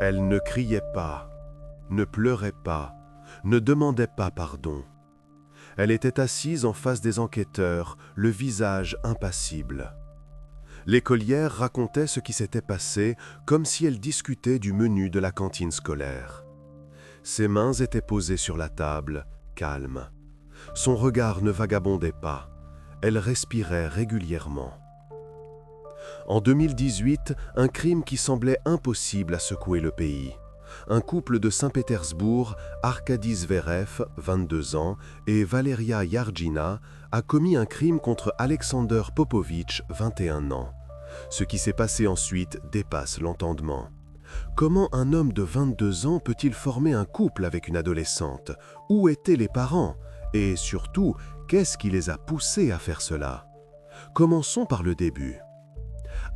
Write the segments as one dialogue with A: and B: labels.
A: Elle ne criait pas, ne pleurait pas, ne demandait pas pardon. Elle était assise en face des enquêteurs, le visage impassible. L'écolière racontait ce qui s'était passé comme si elle discutait du menu de la cantine scolaire. Ses mains étaient posées sur la table, calme. Son regard ne vagabondait pas. Elle respirait régulièrement. En 2018, un crime qui semblait impossible a secoué le pays. Un couple de Saint-Pétersbourg, Arkady Zverev, 22 ans, et Valeria Yargina, a commis un crime contre Alexander Popovitch, 21 ans. Ce qui s'est passé ensuite dépasse l'entendement. Comment un homme de 22 ans peut-il former un couple avec une adolescente? Où étaient les parents? Et surtout, qu'est-ce qui les a poussés à faire cela? Commençons par le début.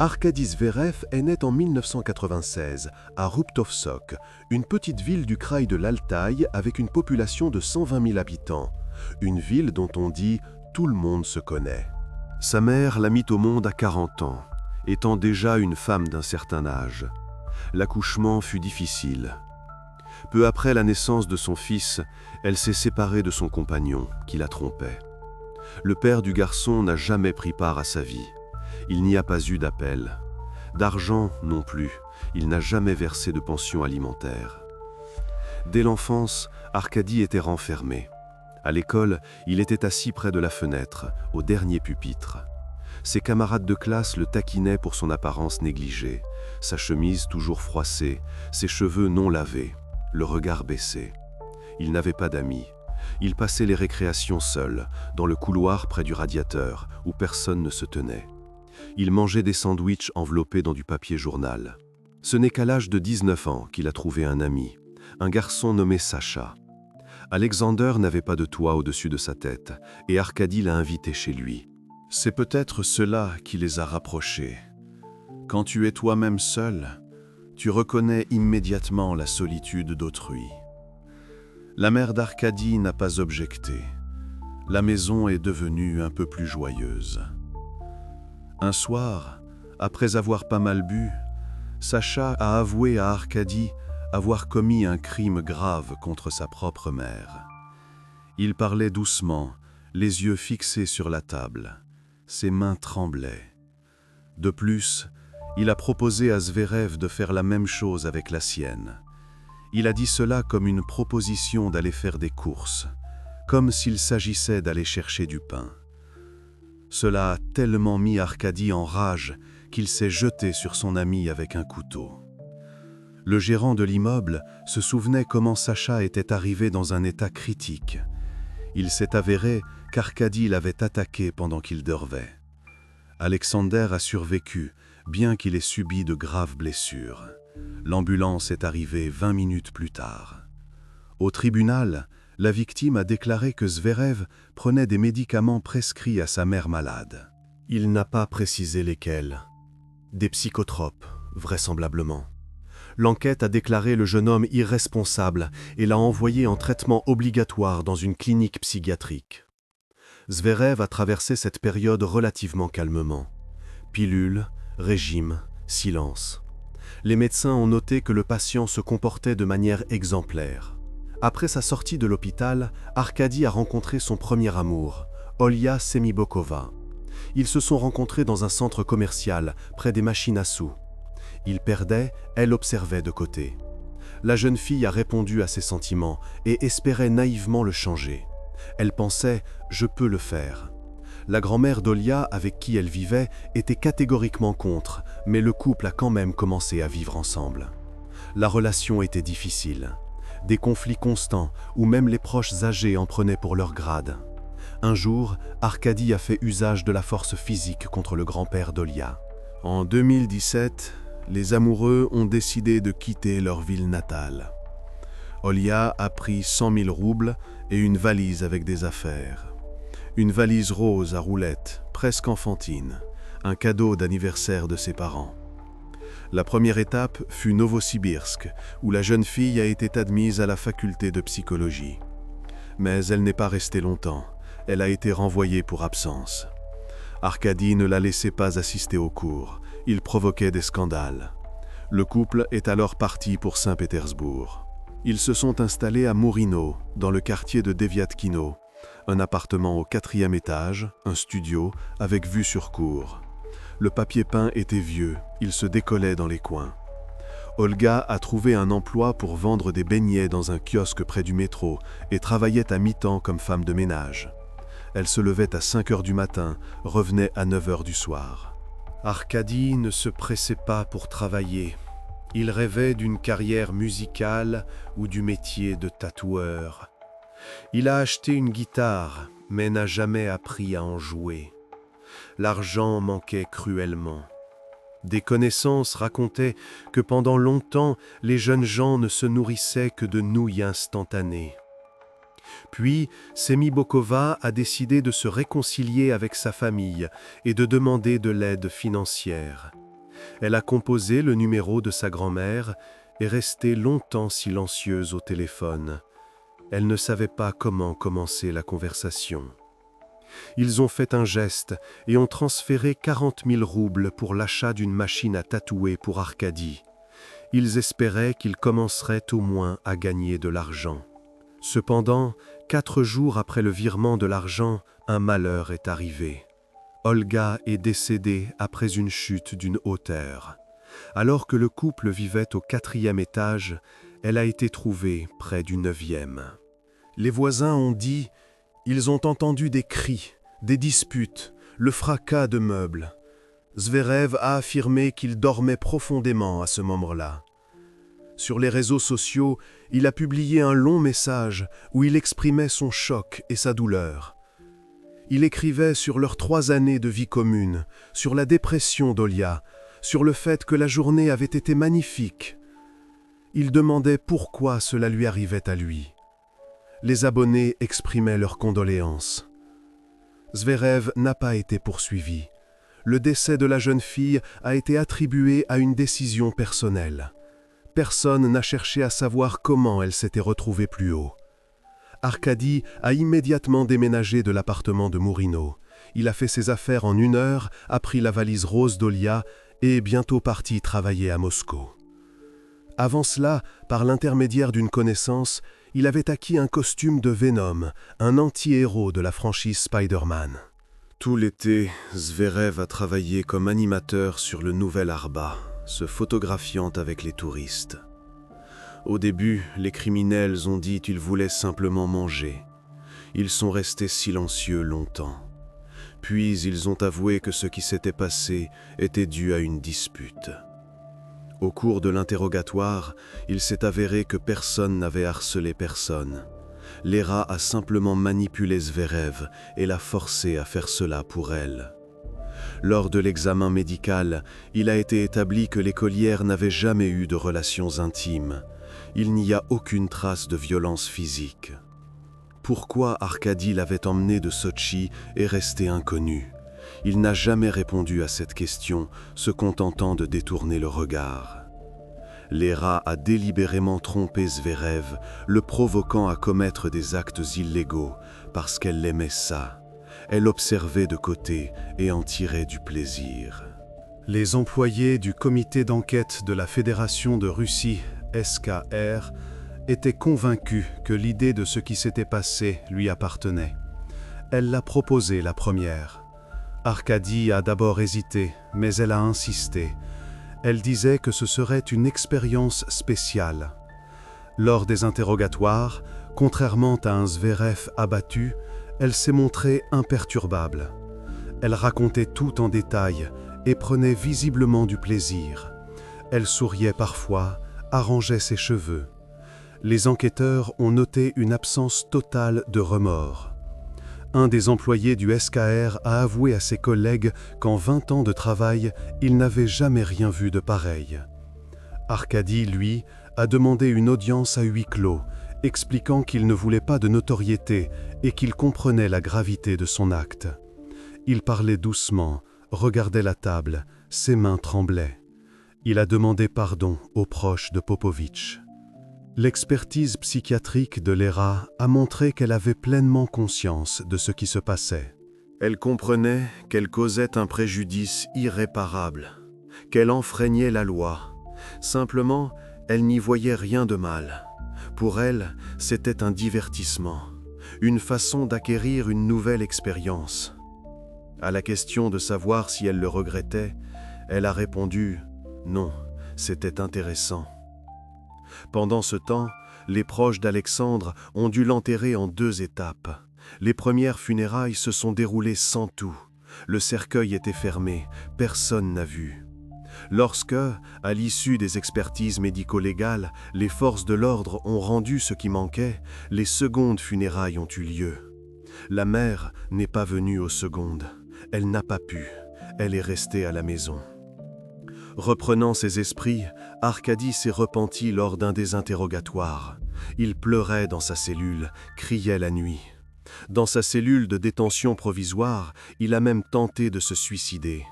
A: Arkady Zverev est né en 1996 à Rubtovsok, une petite ville du kraï de l'Altaï avec une population de 120 000 habitants. Une ville dont on dit « tout le monde se connaît ». Sa mère l'a mis au monde à 40 ans, étant déjà une femme d'un certain âge. L'accouchement fut difficile. Peu après la naissance de son fils, elle s'est séparée de son compagnon, qui la trompait. Le père du garçon n'a jamais pris part à sa vie. Il n'y a pas eu d'appel. D'argent non plus, il n'a jamais versé de pension alimentaire. Dès l'enfance, Arkady était renfermé. À l'école, il était assis près de la fenêtre, au dernier pupitre. Ses camarades de classe le taquinaient pour son apparence négligée, sa chemise toujours froissée, ses cheveux non lavés, le regard baissé. Il n'avait pas d'amis. Il passait les récréations seul, dans le couloir près du radiateur, où personne ne se tenait. Il mangeait des sandwichs enveloppés dans du papier journal. Ce n'est qu'à l'âge de 19 ans qu'il a trouvé un ami, un garçon nommé Sacha. Alexander n'avait pas de toit au-dessus de sa tête, et Arkady l'a invité chez lui. C'est peut-être cela qui les a rapprochés. Quand tu es toi-même seul, tu reconnais immédiatement la solitude d'autrui. La mère d'Arkady n'a pas objecté. La maison est devenue un peu plus joyeuse. Un soir, après avoir pas mal bu, Sacha a avoué à Arkady avoir commis un crime grave contre sa propre mère. Il parlait doucement, les yeux fixés sur la table. Ses mains tremblaient. De plus, il a proposé à Zverev de faire la même chose avec la sienne. Il a dit cela comme une proposition d'aller faire des courses, comme s'il s'agissait d'aller chercher du pain. Cela a tellement mis Arkady en rage qu'il s'est jeté sur son ami avec un couteau. Le gérant de l'immeuble se souvenait comment Sacha était arrivé dans un état critique. Il s'est avéré qu'Arkady l'avait attaqué pendant qu'il dormait. Alexander a survécu, bien qu'il ait subi de graves blessures. L'ambulance est arrivée 20 minutes plus tard. Au tribunal, la victime a déclaré que Zverev prenait des médicaments prescrits à sa mère malade. Il n'a pas précisé lesquels. Des psychotropes, vraisemblablement. L'enquête a déclaré le jeune homme irresponsable et l'a envoyé en traitement obligatoire dans une clinique psychiatrique. Zverev a traversé cette période relativement calmement. Pilules, régime, silence. Les médecins ont noté que le patient se comportait de manière exemplaire. Après sa sortie de l'hôpital, Arkady a rencontré son premier amour, Olia Semibokova. Ils se sont rencontrés dans un centre commercial, près des machines à sous. Il perdait, elle observait de côté. La jeune fille a répondu à ses sentiments et espérait naïvement le changer. Elle pensait « je peux le faire ». La grand-mère d'Olia, avec qui elle vivait, était catégoriquement contre, mais le couple a quand même commencé à vivre ensemble. La relation était difficile. Des conflits constants, où même les proches âgés en prenaient pour leur grade. Un jour, Arkady a fait usage de la force physique contre le grand-père d'Olia. En 2017, les amoureux ont décidé de quitter leur ville natale. Olia a pris 100 000 roubles et une valise avec des affaires. Une valise rose à roulettes, presque enfantine, un cadeau d'anniversaire de ses parents. La première étape fut Novosibirsk, où la jeune fille a été admise à la faculté de psychologie. Mais elle n'est pas restée longtemps, elle a été renvoyée pour absence. Arkady ne la laissait pas assister aux cours, il provoquait des scandales. Le couple est alors parti pour Saint-Pétersbourg. Ils se sont installés à Mourino, dans le quartier de Deviatkino, un appartement au 4e étage, un studio, avec vue sur cour. Le papier peint était vieux, il se décollait dans les coins. Olga a trouvé un emploi pour vendre des beignets dans un kiosque près du métro et travaillait à mi-temps comme femme de ménage. Elle se levait à 5 heures du matin, revenait à 9 heures du soir. Arkady ne se pressait pas pour travailler. Il rêvait d'une carrière musicale ou du métier de tatoueur. Il a acheté une guitare, mais n'a jamais appris à en jouer. L'argent manquait cruellement. Des connaissances racontaient que pendant longtemps, les jeunes gens ne se nourrissaient que de nouilles instantanées. Puis, Semibokova a décidé de se réconcilier avec sa famille et de demander de l'aide financière. Elle a composé le numéro de sa grand-mère et resté longtemps silencieuse au téléphone. Elle ne savait pas comment commencer la conversation. Ils ont fait un geste et ont transféré 40 000 roubles pour l'achat d'une machine à tatouer pour Arkady. Ils espéraient qu'il commencerait au moins à gagner de l'argent. Cependant, 4 jours après le virement de l'argent, un malheur est arrivé. Olga est décédée après une chute d'une hauteur. Alors que le couple vivait au 4e étage, elle a été trouvée près du 9e. Les voisins ont dit: ils ont entendu des cris, des disputes, le fracas de meubles. Zverev a affirmé qu'il dormait profondément à ce moment-là. Sur les réseaux sociaux, il a publié un long message où il exprimait son choc et sa douleur. Il écrivait sur leurs 3 années de vie commune, sur la dépression d'Olia, sur le fait que la journée avait été magnifique. Il demandait pourquoi cela lui arrivait à lui. Les abonnés exprimaient leurs condoléances. Zverev n'a pas été poursuivi. Le décès de la jeune fille a été attribué à une décision personnelle. Personne n'a cherché à savoir comment elle s'était retrouvée plus haut. Arkady a immédiatement déménagé de l'appartement de Mourino. Il a fait ses affaires en 1 heure, a pris la valise rose d'Olia et est bientôt parti travailler à Moscou. Avant cela, par l'intermédiaire d'une connaissance, il avait acquis un costume de Venom, un anti-héros de la franchise Spider-Man. Tout l'été, Zverev a travaillé comme animateur sur le Nouvel Arba, se photographiant avec les touristes. Au début, les criminels ont dit qu'ils voulaient simplement manger. Ils sont restés silencieux longtemps. Puis ils ont avoué que ce qui s'était passé était dû à une dispute. Au cours de l'interrogatoire, il s'est avéré que personne n'avait harcelé personne. Lera a simplement manipulé Zverev et l'a forcé à faire cela pour elle. Lors de l'examen médical, il a été établi que l'écolière n'avait jamais eu de relations intimes. Il n'y a aucune trace de violence physique. Pourquoi Arkady l'avait emmenée de Sotchi est resté inconnu. Il n'a jamais répondu à cette question, se contentant de détourner le regard. Lera a délibérément trompé Zverev, le provoquant à commettre des actes illégaux, parce qu'elle l'aimait ça. Elle observait de côté et en tirait du plaisir. Les employés du comité d'enquête de la Fédération de Russie, SKR, étaient convaincus que l'idée de ce qui s'était passé lui appartenait. Elle l'a proposé la première. Arkady a d'abord hésité, mais elle a insisté. Elle disait que ce serait une expérience spéciale. Lors des interrogatoires, contrairement à un Zverev abattu, elle s'est montrée imperturbable. Elle racontait tout en détail et prenait visiblement du plaisir. Elle souriait parfois, arrangeait ses cheveux. Les enquêteurs ont noté une absence totale de remords. Un des employés du SKR a avoué à ses collègues qu'en 20 ans de travail, il n'avait jamais rien vu de pareil. Arkady, lui, a demandé une audience à huis clos, expliquant qu'il ne voulait pas de notoriété et qu'il comprenait la gravité de son acte. Il parlait doucement, regardait la table, ses mains tremblaient. Il a demandé pardon aux proches de Popovitch. L'expertise psychiatrique de Lera a montré qu'elle avait pleinement conscience de ce qui se passait. Elle comprenait qu'elle causait un préjudice irréparable, qu'elle enfreignait la loi, Simplement, elle n'y voyait rien de mal. Pour elle, c'était un divertissement, une façon d'acquérir une nouvelle expérience. À la question de savoir si elle le regrettait, elle a répondu « Non, c'était intéressant ». Pendant ce temps, les proches d'Alexandre ont dû l'enterrer en 2 étapes. Les premières funérailles se sont déroulées sans tout. Le cercueil était fermé, personne n'a vu. Lorsque, à l'issue des expertises médico-légales, les forces de l'ordre ont rendu ce qui manquait, les secondes funérailles ont eu lieu. La mère n'est pas venue aux secondes. Elle n'a pas pu. Elle est restée à la maison. Reprenant ses esprits, Arkady s'est repenti lors d'un des interrogatoires. Il pleurait dans sa cellule, criait la nuit. Dans sa cellule de détention provisoire, il a même tenté de se suicider.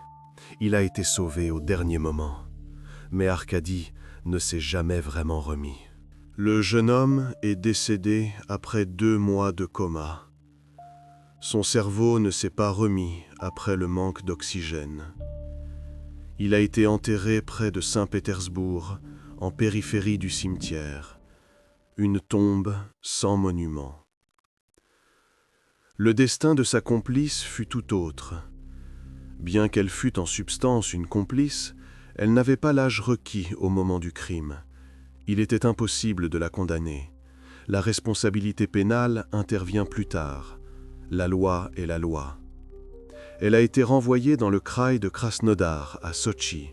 A: Il a été sauvé au dernier moment. Mais Arkady ne s'est jamais vraiment remis. Le jeune homme est décédé après 2 mois de coma. Son cerveau ne s'est pas remis après le manque d'oxygène. Il a été enterré près de Saint-Pétersbourg, en périphérie du cimetière. Une tombe sans monument. Le destin de sa complice fut tout autre. Bien qu'elle fût en substance une complice, elle n'avait pas l'âge requis au moment du crime. Il était impossible de la condamner. La responsabilité pénale intervient plus tard. La loi est la loi. Elle a été renvoyée dans le kraï de Krasnodar, à Sotchi.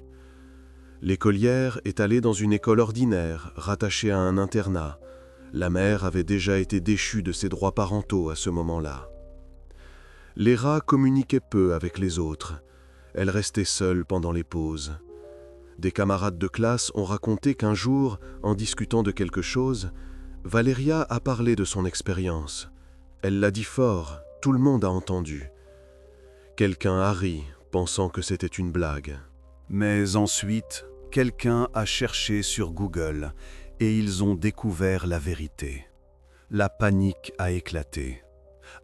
A: L'écolière est allée dans une école ordinaire, rattachée à un internat. La mère avait déjà été déchue de ses droits parentaux à ce moment-là. Léra communiquait peu avec les autres. Elle restait seule pendant les pauses. Des camarades de classe ont raconté qu'un jour, en discutant de quelque chose, Valéria a parlé de son expérience. Elle l'a dit fort, tout le monde a entendu. Quelqu'un a ri, pensant que c'était une blague. Mais ensuite, quelqu'un a cherché sur Google et ils ont découvert la vérité. La panique a éclaté.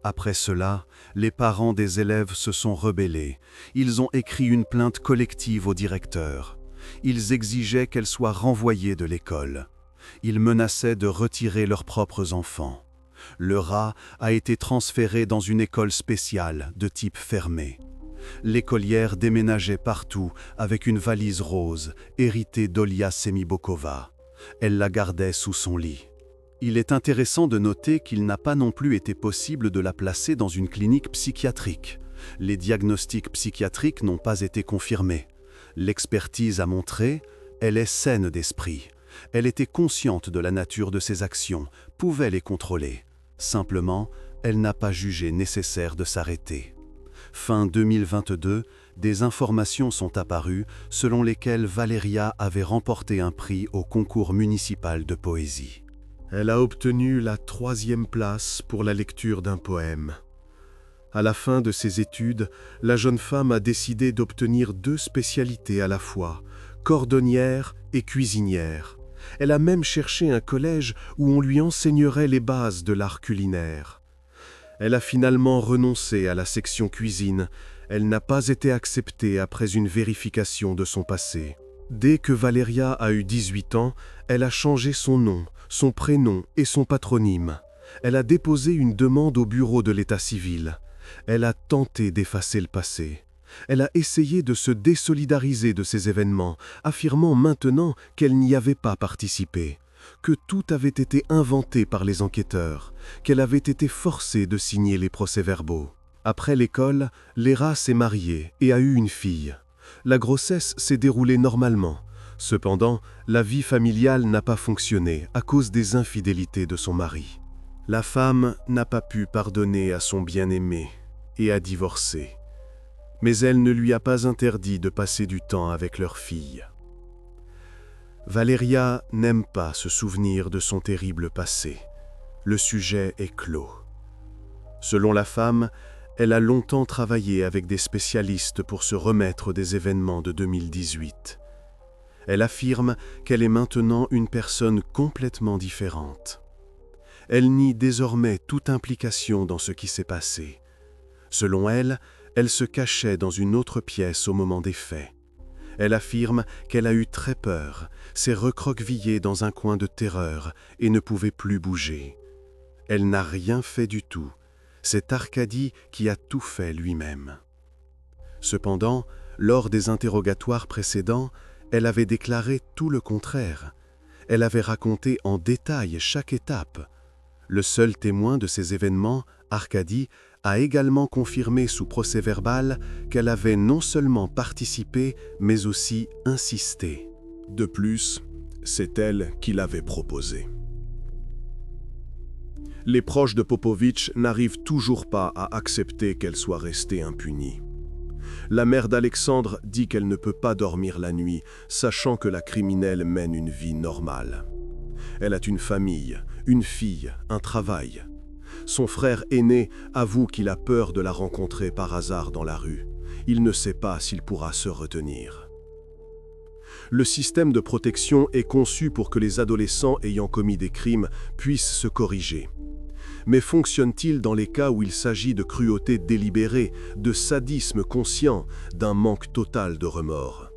A: Après cela, les parents des élèves se sont rebellés. Ils ont écrit une plainte collective au directeur. Ils exigeaient qu'elle soit renvoyée de l'école. Ils menaçaient de retirer leurs propres enfants. Le rat a été transféré dans une école spéciale de type fermé. L'écolière déménageait partout avec une valise rose héritée d'Olia Semibokova. Elle la gardait sous son lit. Il est intéressant de noter qu'il n'a pas non plus été possible de la placer dans une clinique psychiatrique. Les diagnostics psychiatriques n'ont pas été confirmés. L'expertise a montré, elle est saine d'esprit. Elle était consciente de la nature de ses actions, pouvait les contrôler. Simplement, elle n'a pas jugé nécessaire de s'arrêter. Fin 2022, des informations sont apparues selon lesquelles Valéria avait remporté un prix au concours municipal de poésie. Elle a obtenu la 3e place pour la lecture d'un poème. À la fin de ses études, la jeune femme a décidé d'obtenir 2 spécialités à la fois, cordonnière et cuisinière. Elle a même cherché un collège où on lui enseignerait les bases de l'art culinaire. Elle a finalement renoncé à la section cuisine. Elle n'a pas été acceptée après une vérification de son passé. Dès que Valéria a eu 18 ans, elle a changé son nom, son prénom et son patronyme. Elle a déposé une demande au bureau de l'état civil. Elle a tenté d'effacer le passé. Elle a essayé de se désolidariser de ces événements, affirmant maintenant qu'elle n'y avait pas participé, que tout avait été inventé par les enquêteurs, qu'elle avait été forcée de signer les procès-verbaux. Après l'école, Léra s'est mariée et a eu une fille. La grossesse s'est déroulée normalement. Cependant, la vie familiale n'a pas fonctionné à cause des infidélités de son mari. La femme n'a pas pu pardonner à son bien-aimé et a divorcé. Mais elle ne lui a pas interdit de passer du temps avec leur fille. Valéria n'aime pas se souvenir de son terrible passé. Le sujet est clos. Selon la femme, elle a longtemps travaillé avec des spécialistes pour se remettre des événements de 2018. Elle affirme qu'elle est maintenant une personne complètement différente. Elle nie désormais toute implication dans ce qui s'est passé. Selon elle, elle se cachait dans une autre pièce au moment des faits. Elle affirme qu'elle a eu très peur, s'est recroquevillée dans un coin de terreur et ne pouvait plus bouger. Elle n'a rien fait du tout. C'est Arkady qui a tout fait lui-même. Cependant, lors des interrogatoires précédents, elle avait déclaré tout le contraire. Elle avait raconté en détail chaque étape. Le seul témoin de ces événements, Arkady, a également confirmé sous procès-verbal qu'elle avait non seulement participé, mais aussi insisté.
B: De plus, c'est elle qui l'avait proposé. Les proches de Popovitch n'arrivent toujours pas à accepter qu'elle soit restée impunie. La mère d'Alexandre dit qu'elle ne peut pas dormir la nuit, sachant que la criminelle mène une vie normale. Elle a une famille, une fille, un travail. Son frère aîné avoue qu'il a peur de la rencontrer par hasard dans la rue. Il ne sait pas s'il pourra se retenir. Le système de protection est conçu pour que les adolescents ayant commis des crimes puissent se corriger. Mais fonctionne-t-il dans les cas où il s'agit de cruauté délibérée, de sadisme conscient, d'un manque total de remords?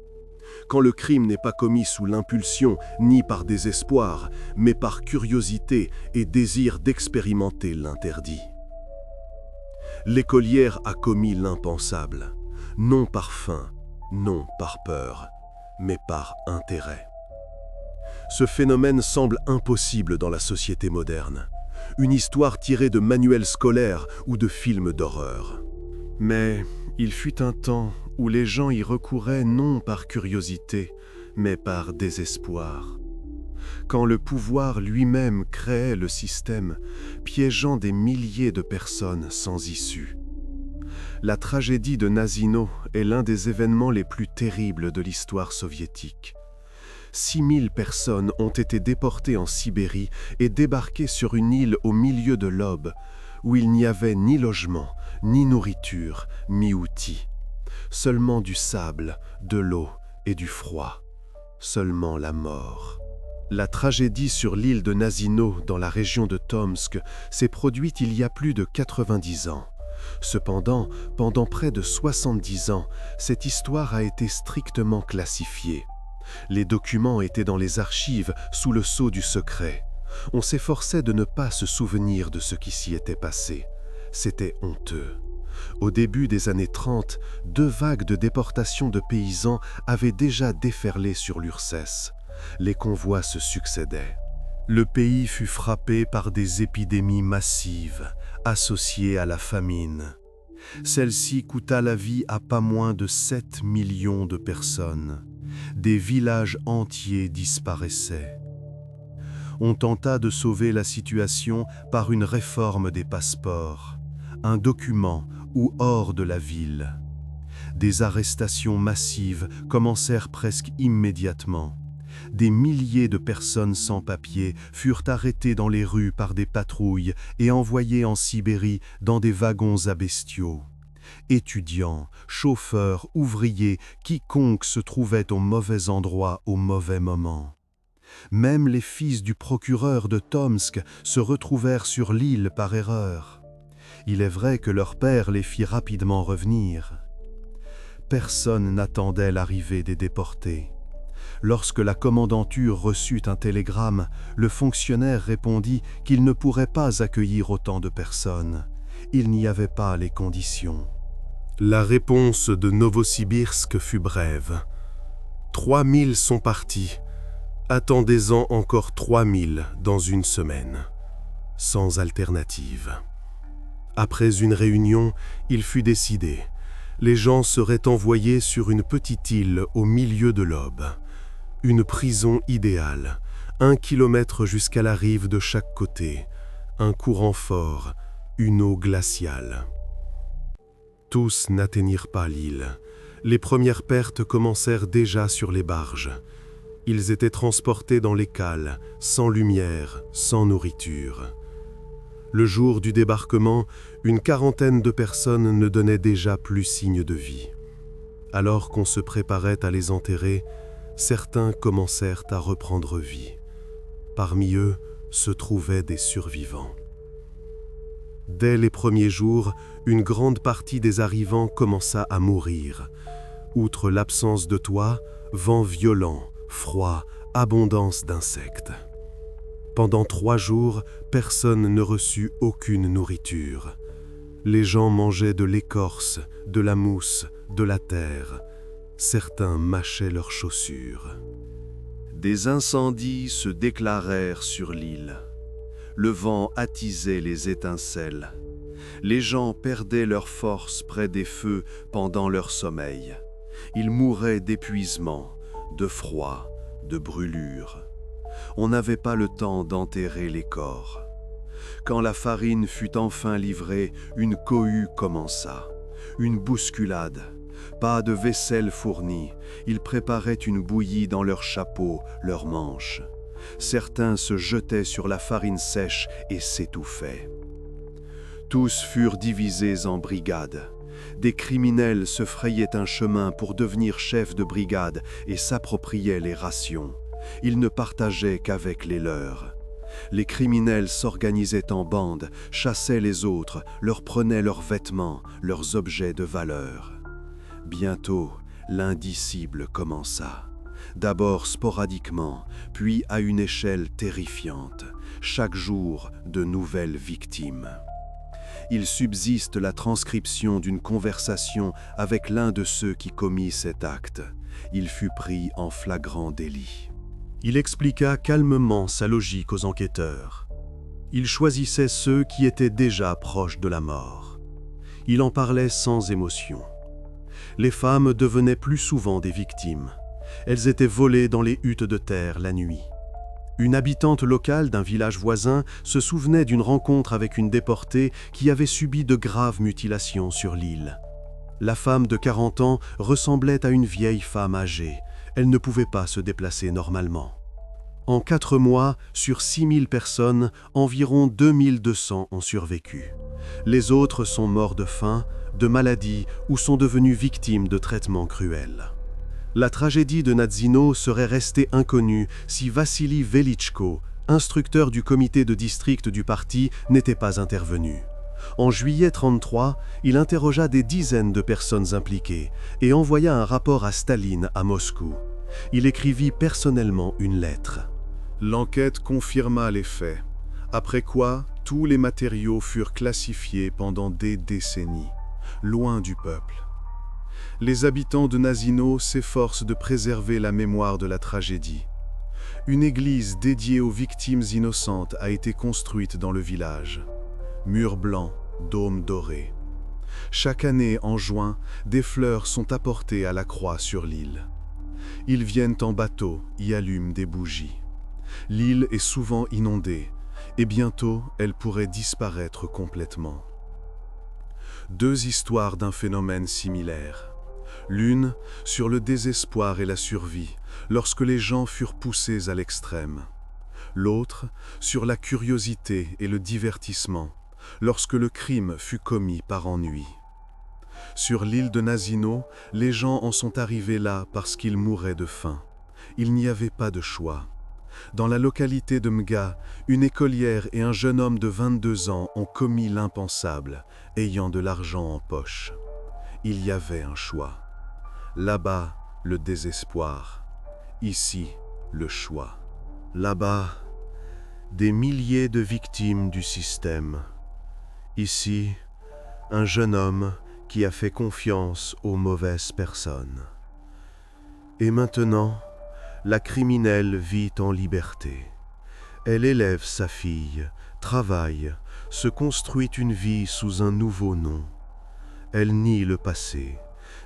B: Quand le crime n'est pas commis sous l'impulsion ni par désespoir, mais par curiosité et désir d'expérimenter l'interdit. L'écolière a commis l'impensable, non par faim, non par peur, mais par intérêt. Ce phénomène semble impossible dans la société moderne, une histoire tirée de manuels scolaires ou de films d'horreur. Mais il fut un temps où les gens y recouraient non par curiosité, mais par désespoir. Quand le pouvoir lui-même créait le système, piégeant des milliers de personnes sans issue. La tragédie de Nazino est l'un des événements les plus terribles de l'histoire soviétique. 6000 personnes ont été déportées en Sibérie et débarquées sur une île au milieu de l'Aube, où il n'y avait ni logement, ni nourriture, ni outils. Seulement du sable, de l'eau et du froid. Seulement la mort. La tragédie sur l'île de Nazino, dans la région de Tomsk, s'est produite il y a plus de 90 ans. Cependant, pendant près de 70 ans, cette histoire a été strictement classifiée. Les documents étaient dans les archives sous le sceau du secret. On s'efforçait de ne pas se souvenir de ce qui s'y était passé. C'était honteux. Au début des années 30, 2 vagues de déportation de paysans avaient déjà déferlé sur l'Urcès. Les convois se succédaient. Le pays fut frappé par des épidémies massives, associées à la famine. Celle-ci coûta la vie à pas moins de 7 millions de personnes. Des villages entiers disparaissaient. On tenta de sauver la situation par une réforme des passeports, un document ou hors de la ville. Des arrestations massives commencèrent presque immédiatement. Des milliers de personnes sans papier furent arrêtées dans les rues par des patrouilles et envoyées en Sibérie dans des wagons à bestiaux. Étudiants, chauffeurs, ouvriers, quiconque se trouvait au mauvais endroit au mauvais moment. Même les fils du procureur de Tomsk se retrouvèrent sur l'île par erreur. Il est vrai que leur père les fit rapidement revenir. Personne n'attendait l'arrivée des déportés. Lorsque la commandanture reçut un télégramme, le fonctionnaire répondit qu'il ne pourrait pas accueillir autant de personnes. Il n'y avait pas les conditions. La réponse de Novosibirsk fut brève. 3000 sont partis. Attendez-en encore 3000 dans une semaine. Sans alternative. Après une réunion, il fut décidé. Les gens seraient envoyés sur une petite île au milieu de l'Aube. Une prison idéale, 1 kilomètre jusqu'à la rive de chaque côté, un courant fort, une eau glaciale. Tous n'atteignirent pas l'île. Les premières pertes commencèrent déjà sur les barges. Ils étaient transportés dans les cales, sans lumière, sans nourriture. Le jour du débarquement, une quarantaine de personnes ne donnaient déjà plus signe de vie. Alors qu'on se préparait à les enterrer, certains commencèrent à reprendre vie. Parmi eux se trouvaient des survivants. Dès les premiers jours, une grande partie des arrivants commença à mourir. Outre l'absence de toit, vent violent, froid, abondance d'insectes. Pendant 3 jours, personne ne reçut aucune nourriture. Les gens mangeaient de l'écorce, de la mousse, de la terre. Certains mâchaient leurs chaussures.
A: Des incendies se déclarèrent sur l'île. Le vent attisait les étincelles. Les gens perdaient leur force près des feux pendant leur sommeil. Ils mouraient d'épuisement, de froid, de brûlure. On n'avait pas le temps d'enterrer les corps. Quand la farine fut enfin livrée, une cohue commença. Une bousculade. Pas de vaisselle fournie. Ils préparaient une bouillie dans leurs chapeaux, leurs manches. Certains se jetaient sur la farine sèche et s'étouffaient. Tous furent divisés en brigades. Des criminels se frayaient un chemin pour devenir chefs de brigade et s'appropriaient les rations. Ils ne partageaient qu'avec les leurs. Les criminels s'organisaient en bandes, chassaient les autres, leur prenaient leurs vêtements, leurs objets de valeur. Bientôt, l'indicible commença. D'abord sporadiquement, puis à une échelle terrifiante. Chaque jour, de nouvelles victimes. Il subsiste la transcription d'une conversation avec l'un de ceux qui commit cet acte. Il fut pris en flagrant délit.
B: Il expliqua calmement sa logique aux enquêteurs. Il choisissait ceux qui étaient déjà proches de la mort. Il en parlait sans émotion. Les femmes devenaient plus souvent des victimes. Elles étaient volées dans les huttes de terre la nuit. Une habitante locale d'un village voisin se souvenait d'une rencontre avec une déportée qui avait subi de graves mutilations sur l'île. La femme de 40 ans ressemblait à une vieille femme âgée. Elle ne pouvait pas se déplacer normalement. En 4 mois, sur 6000 personnes, environ 2200 ont survécu. Les autres sont morts de faim, de maladie ou sont devenus victimes de traitements cruels. La tragédie de Nazino serait restée inconnue si Vassili Velitchko, instructeur du comité de district du parti, n'était pas intervenu. En juillet 1933, il interrogea des dizaines de personnes impliquées et envoya un rapport à Staline à Moscou. Il écrivit personnellement une lettre.
C: L'enquête confirma les faits, après quoi tous les matériaux furent classifiés pendant des décennies, loin du peuple. Les habitants de Nazino s'efforcent de préserver la mémoire de la tragédie. Une église dédiée aux victimes innocentes a été construite dans le village. Murs blancs, dômes dorés. Chaque année, en juin, des fleurs sont apportées à la croix sur l'île. Ils viennent en bateau, y allument des bougies. L'île est souvent inondée, et bientôt elle pourrait disparaître complètement. 2 histoires d'un phénomène similaire. L'une sur le désespoir et la survie, lorsque les gens furent poussés à l'extrême. L'autre sur la curiosité et le divertissement, lorsque le crime fut commis par ennui. Sur l'île de Nazino, les gens en sont arrivés là parce qu'ils mouraient de faim. Il n'y avait pas de choix. Dans la localité de Mga, une écolière et un jeune homme de 22 ans ont commis l'impensable, ayant de l'argent en poche. Il y avait un choix. Là-bas, le désespoir. Ici, le choix.
B: Là-bas, des milliers de victimes du système. Ici, un jeune homme qui a fait confiance aux mauvaises personnes. Et maintenant, la criminelle vit en liberté. Elle élève sa fille, travaille, se construit une vie sous un nouveau nom. Elle nie le passé,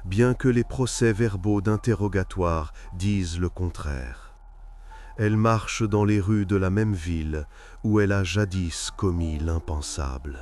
B: bien que les procès-verbaux d'interrogatoire disent le contraire. Elle marche dans les rues de la même ville où elle a jadis commis l'impensable.